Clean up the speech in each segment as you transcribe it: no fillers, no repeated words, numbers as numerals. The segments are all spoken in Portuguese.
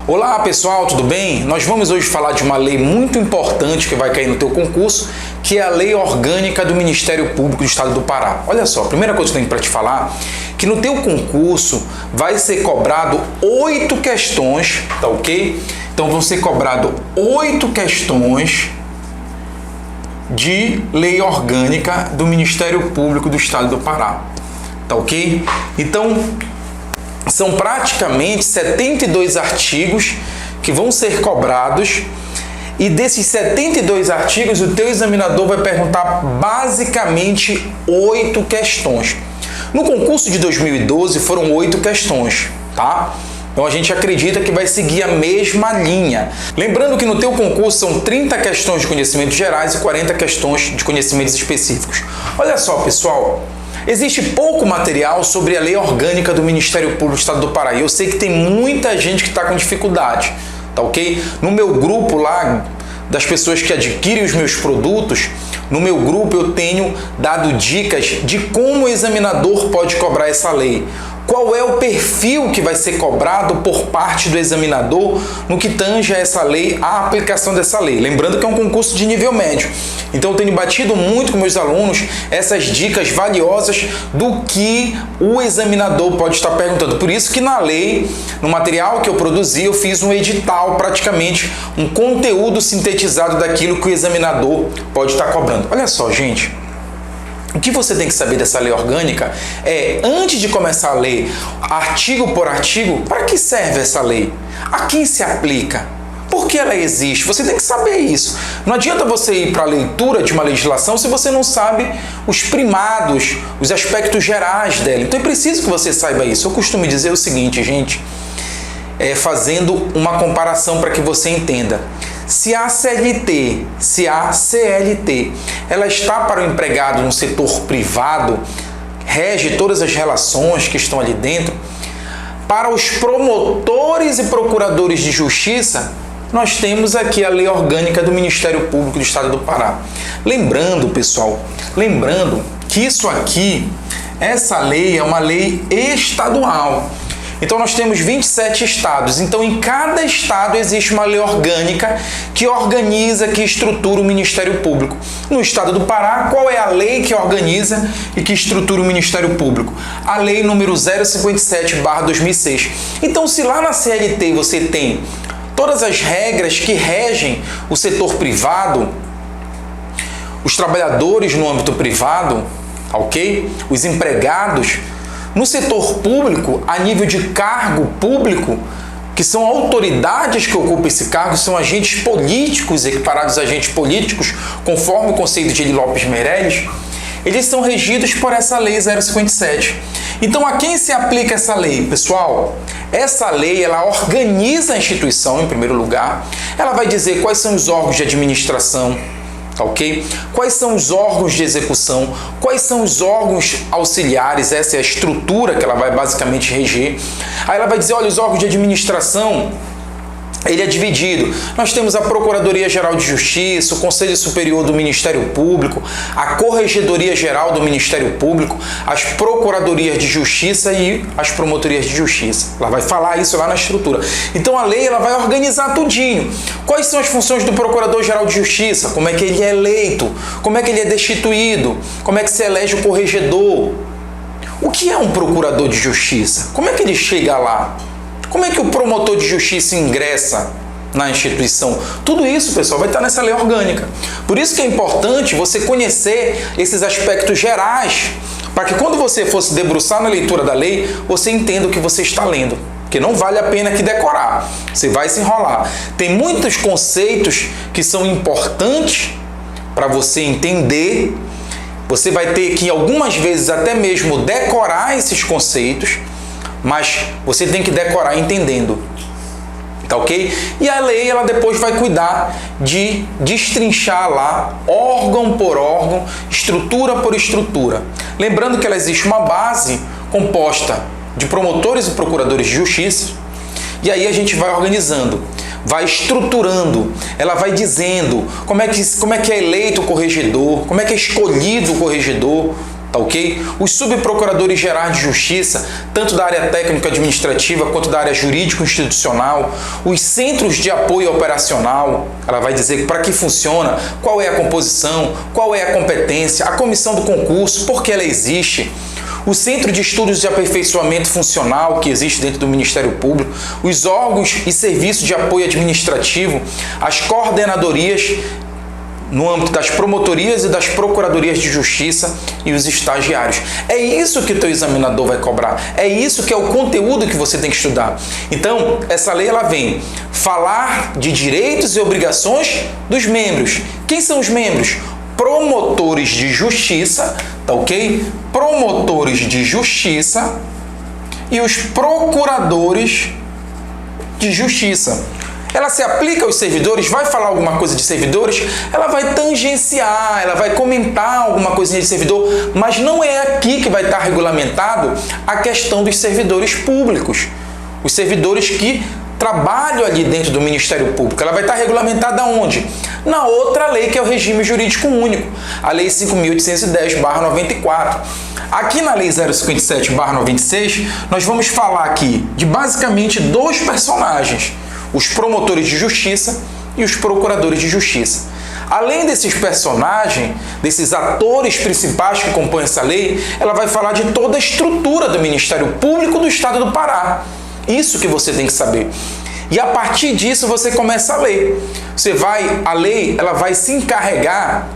Olá pessoal, tudo bem? Nós vamos hoje falar de uma lei muito importante que vai cair no teu concurso, que é a Lei Orgânica do Ministério Público do Estado do Pará. Olha só, a primeira coisa que eu tenho para te falar que no teu concurso vai ser cobrado 8 questões, tá ok? Então vão ser cobrado 8 questões de Lei Orgânica do Ministério Público do Estado do Pará, tá ok? Então são praticamente 72 artigos que vão ser cobrados, e desses 72 artigos o teu examinador vai perguntar basicamente 8 questões. No concurso de 2012 foram 8 questões, tá? Então a gente acredita que vai seguir a mesma linha. Lembrando que no teu concurso são 30 questões de conhecimentos gerais e 40 questões de conhecimentos específicos. Olha só, pessoal, existe pouco material sobre a Lei Orgânica do Ministério Público do Estado do Pará. E eu sei que tem muita gente que está com dificuldade, tá ok? No meu grupo lá, das pessoas que adquirem os meus produtos, no meu grupo eu tenho dado dicas de como o examinador pode cobrar essa lei. Qual é o perfil que vai ser cobrado por parte do examinador no que tange a essa lei, a aplicação dessa lei. Lembrando que é um concurso de nível médio. Então eu tenho batido muito com meus alunos essas dicas valiosas do que o examinador pode estar perguntando. Por isso que na lei, no material que eu produzi, eu fiz um edital, praticamente um conteúdo sintetizado daquilo que o examinador pode estar cobrando. Olha só, gente. O que você tem que saber dessa lei orgânica é, antes de começar a ler artigo por artigo, para que serve essa lei? A quem se aplica? Por que ela existe? Você tem que saber isso. Não adianta você ir para a leitura de uma legislação se você não sabe os primados, os aspectos gerais dela. Então é preciso que você saiba isso. Eu costumo dizer o seguinte, gente, fazendo uma comparação para que você entenda. Se a CLT, ela está para o empregado no setor privado, rege todas as relações que estão ali dentro, para os promotores e procuradores de justiça, nós temos aqui a Lei Orgânica do Ministério Público do Estado do Pará. Lembrando, pessoal, que isso aqui, essa lei é uma lei estadual. Então nós temos 27 estados, então em cada estado existe uma lei orgânica que organiza, que estrutura o Ministério Público. No estado do Pará, qual é a lei que organiza e que estrutura o Ministério Público? A lei número 057/2006. Então se lá na CLT você tem todas as regras que regem o setor privado, os trabalhadores no âmbito privado, ok? Os empregados, no setor público, a nível de cargo público, que são autoridades que ocupam esse cargo, são agentes políticos, equiparados a agentes políticos, conforme o conceito de Eli Lopes Meirelles, eles são regidos por essa lei 057. Então, a quem se aplica essa lei? Pessoal, essa lei, ela organiza a instituição, em primeiro lugar, ela vai dizer quais são os órgãos de administração, ok? Quais são os órgãos de execução, quais são os órgãos auxiliares, essa é a estrutura que ela vai basicamente reger. Aí ela vai dizer, olha, os órgãos de administração, ele é dividido. Nós temos a Procuradoria-Geral de Justiça, o Conselho Superior do Ministério Público, a Corregedoria-Geral do Ministério Público, as Procuradorias de Justiça e as Promotorias de Justiça. Ela vai falar isso lá na estrutura. Então a lei ela vai organizar tudinho. Quais são as funções do Procurador-Geral de Justiça? Como é que ele é eleito? Como é que ele é destituído? Como é que se elege o corregedor? O que é um Procurador de Justiça? Como é que ele chega lá? Como é que o promotor de justiça ingressa na instituição? Tudo isso, pessoal, vai estar nessa lei orgânica. Por isso que é importante você conhecer esses aspectos gerais, para que quando você for se debruçar na leitura da lei, você entenda o que você está lendo. Porque não vale a pena que decorar, você vai se enrolar. Tem muitos conceitos que são importantes para você entender. Você vai ter que, algumas vezes, até mesmo decorar esses conceitos, mas você tem que decorar entendendo, tá ok? E a lei, ela depois vai cuidar de destrinchar lá, órgão por órgão, estrutura por estrutura. Lembrando que ela existe uma base composta de promotores e procuradores de justiça, e aí a gente vai organizando, vai estruturando, ela vai dizendo como é que é eleito o corregedor, como é que é escolhido o corregedor, tá ok? Os subprocuradores gerais de justiça, tanto da área técnico-administrativa quanto da área jurídico-institucional, os centros de apoio operacional, ela vai dizer para que funciona, qual é a composição, qual é a competência, a comissão do concurso, por que ela existe, o Centro de Estudos de Aperfeiçoamento Funcional, que existe dentro do Ministério Público, os órgãos e serviços de apoio administrativo, as coordenadorias no âmbito das promotorias e das procuradorias de justiça e os estagiários. É isso que o teu examinador vai cobrar. É isso que é o conteúdo que você tem que estudar. Então, essa lei ela vem falar de direitos e obrigações dos membros. Quem são os membros? Promotores de justiça, tá ok? Promotores de justiça e os procuradores de justiça. Ela se aplica aos servidores, vai falar alguma coisa de servidores, ela vai tangenciar, ela vai comentar alguma coisinha de servidor, mas não é aqui que vai estar regulamentado a questão dos servidores públicos, os servidores que trabalham ali dentro do Ministério Público. Ela vai estar regulamentada onde? Na outra lei, que é o regime jurídico único, a Lei 5.810/94. Aqui na Lei 057/96, nós vamos falar aqui de basicamente dois personagens, os promotores de justiça e os procuradores de justiça. Além desses personagens, desses atores principais que compõem essa lei, ela vai falar de toda a estrutura do Ministério Público do Estado do Pará. Isso que você tem que saber. E a partir disso você começa a ler. A lei ela vai se encarregar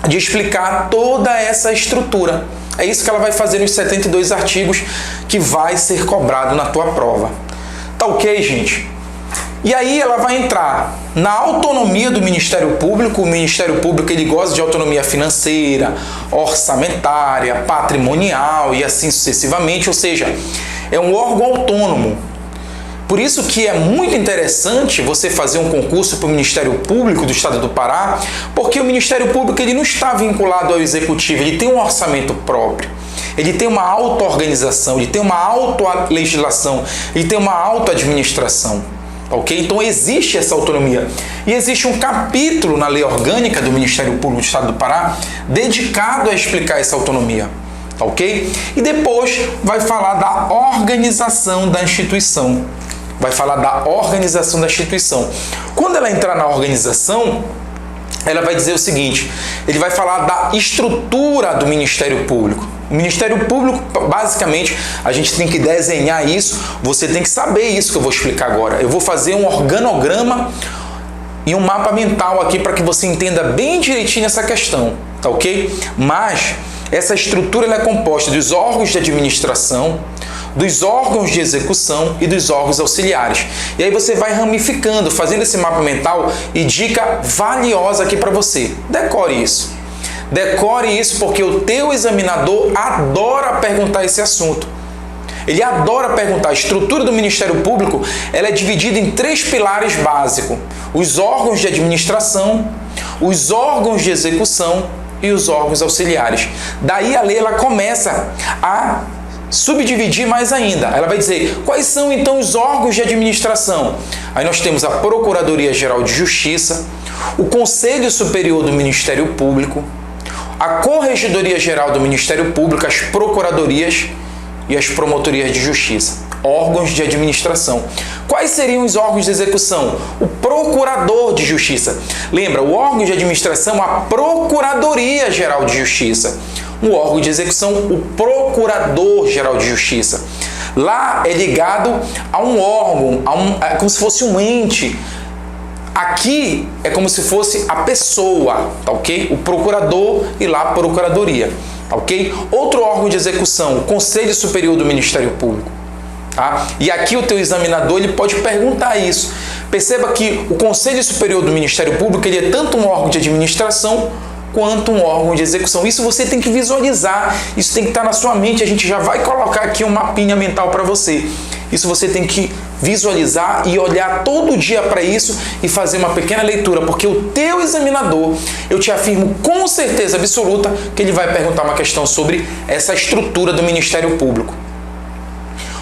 de explicar toda essa estrutura. É isso que ela vai fazer nos 72 artigos que vai ser cobrado na tua prova. Tá ok, gente? E aí ela vai entrar na autonomia do Ministério Público. O Ministério Público ele goza de autonomia financeira, orçamentária, patrimonial e assim sucessivamente, ou seja, é um órgão autônomo. Por isso que é muito interessante você fazer um concurso para o Ministério Público do Estado do Pará, porque o Ministério Público ele não está vinculado ao Executivo, ele tem um orçamento próprio. Ele tem uma auto-organização, ele tem uma auto-legislação, ele tem uma auto-administração. Ok? Então existe essa autonomia. E existe um capítulo na lei orgânica do Ministério Público do Estado do Pará dedicado a explicar essa autonomia. Ok? E depois vai falar da organização da instituição. Vai falar da organização da instituição. Quando ela entrar na organização, ela vai dizer o seguinte, ele vai falar da estrutura do Ministério Público. O Ministério Público, basicamente, a gente tem que desenhar isso, você tem que saber isso que eu vou explicar agora. Eu vou fazer um organograma e um mapa mental aqui para que você entenda bem direitinho essa questão, tá ok? Mas essa estrutura ela é composta dos órgãos de administração, dos órgãos de execução e dos órgãos auxiliares. E aí você vai ramificando, fazendo esse mapa mental e dica valiosa aqui para você. Decore isso. Decore isso porque o teu examinador adora perguntar esse assunto. Ele adora perguntar. A estrutura do Ministério Público ela é dividida em 3 pilares básicos. Os órgãos de administração, os órgãos de execução e os órgãos auxiliares. Daí a lei ela começa a subdividir mais ainda. Ela vai dizer quais são então os órgãos de administração. Aí nós temos a Procuradoria-Geral de Justiça, o Conselho Superior do Ministério Público, a Corregedoria-Geral do Ministério Público, as procuradorias e as promotorias de justiça. Órgãos de administração. Quais seriam os órgãos de execução? O Procurador de Justiça. Lembra, o órgão de administração, a Procuradoria-Geral de Justiça. O órgão de execução, o Procurador-Geral de Justiça. Lá é ligado a um órgão, é como se fosse um ente. Aqui é como se fosse a pessoa, tá ok? O procurador e lá a procuradoria, tá ok? Outro órgão de execução, o Conselho Superior do Ministério Público. Tá? E aqui o teu examinador ele pode perguntar isso. Perceba que o Conselho Superior do Ministério Público ele é tanto um órgão de administração quanto um órgão de execução. Isso você tem que visualizar, isso tem que estar na sua mente, a gente já vai colocar aqui um mapinha mental para você. Isso você tem que visualizar e olhar todo dia para isso e fazer uma pequena leitura, porque o teu examinador, eu te afirmo com certeza absoluta que ele vai perguntar uma questão sobre essa estrutura do Ministério Público.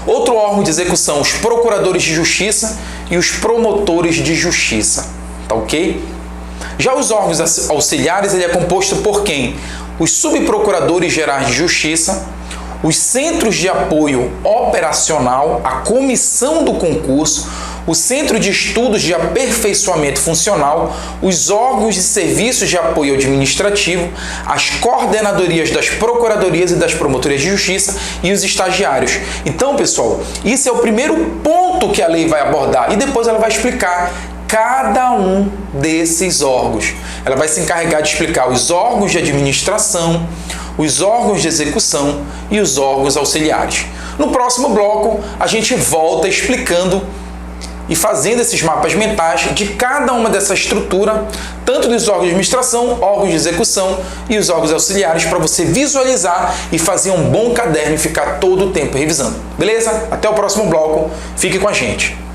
Outro órgão de execução, os procuradores de justiça e os promotores de justiça, tá ok? Já os órgãos auxiliares, ele é composto por quem? os subprocuradores gerais de justiça, os centros de apoio operacional, a comissão do concurso, o Centro de Estudos de Aperfeiçoamento Funcional, os órgãos de serviços de apoio administrativo, as coordenadorias das procuradorias e das promotorias de justiça e os estagiários. Então, pessoal, isso é o primeiro ponto que a lei vai abordar e depois ela vai explicar cada um desses órgãos. Ela vai se encarregar de explicar os órgãos de administração, os órgãos de execução e os órgãos auxiliares. No próximo bloco, a gente volta explicando e fazendo esses mapas mentais de cada uma dessa estrutura, tanto dos órgãos de administração, órgãos de execução e os órgãos auxiliares, para você visualizar e fazer um bom caderno e ficar todo o tempo revisando. Beleza? Até o próximo bloco. Fique com a gente.